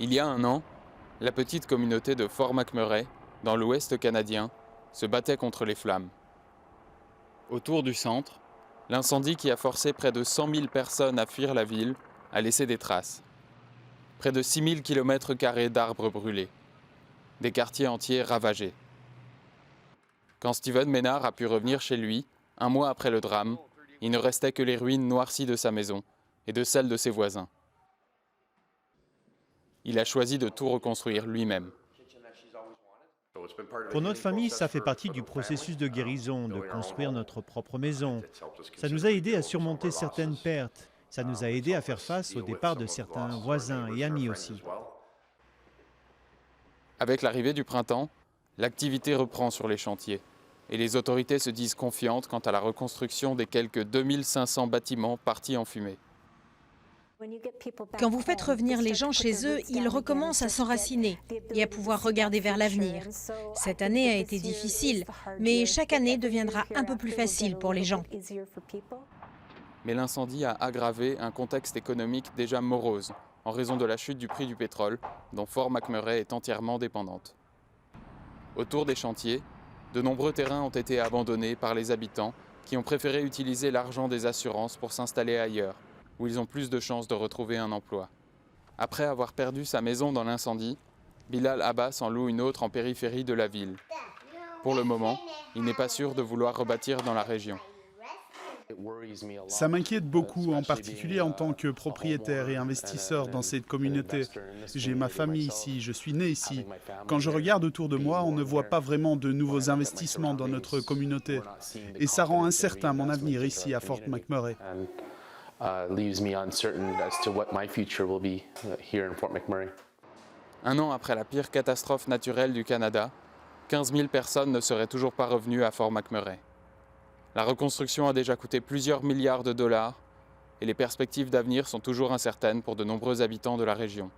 Il y a un an, la petite communauté de Fort McMurray, dans l'ouest canadien, se battait contre les flammes. Autour du centre, l'incendie qui a forcé près de 100 000 personnes à fuir la ville a laissé des traces. Près de 6 000 km² d'arbres brûlés. Des quartiers entiers ravagés. Quand Steven Ménard a pu revenir chez lui, un mois après le drame, il ne restait que les ruines noircies de sa maison et de celles de ses voisins. Il a choisi de tout reconstruire lui-même. Pour notre famille, ça fait partie du processus de guérison, de construire notre propre maison. Ça nous a aidé à surmonter certaines pertes. Ça nous a aidé à faire face au départ de certains voisins et amis aussi. Avec l'arrivée du printemps, l'activité reprend sur les chantiers et les autorités se disent confiantes quant à la reconstruction des quelques 2500 bâtiments partis en fumée. Quand vous faites revenir les gens chez eux, ils recommencent à s'enraciner et à pouvoir regarder vers l'avenir. Cette année a été difficile, mais chaque année deviendra un peu plus facile pour les gens. Mais l'incendie a aggravé un contexte économique déjà morose en raison de la chute du prix du pétrole dont Fort McMurray est entièrement dépendante. Autour des chantiers, de nombreux terrains ont été abandonnés par les habitants qui ont préféré utiliser l'argent des assurances pour s'installer ailleurs, où ils ont plus de chances de retrouver un emploi. Après avoir perdu sa maison dans l'incendie, Bilal Abbas en loue une autre en périphérie de la ville. Pour le moment, il n'est pas sûr de vouloir rebâtir dans la région. Ça m'inquiète beaucoup, en particulier en tant que propriétaire et investisseur dans cette communauté. J'ai ma famille ici, je suis né ici. Quand je regarde autour de moi, on ne voit pas vraiment de nouveaux investissements dans notre communauté. Et ça rend incertain mon avenir ici à Fort McMurray. Un an après la pire catastrophe naturelle du Canada, 15 000 personnes ne seraient toujours pas revenues à Fort McMurray. La reconstruction a déjà coûté plusieurs milliards de dollars et les perspectives d'avenir sont toujours incertaines pour de nombreux habitants de la région.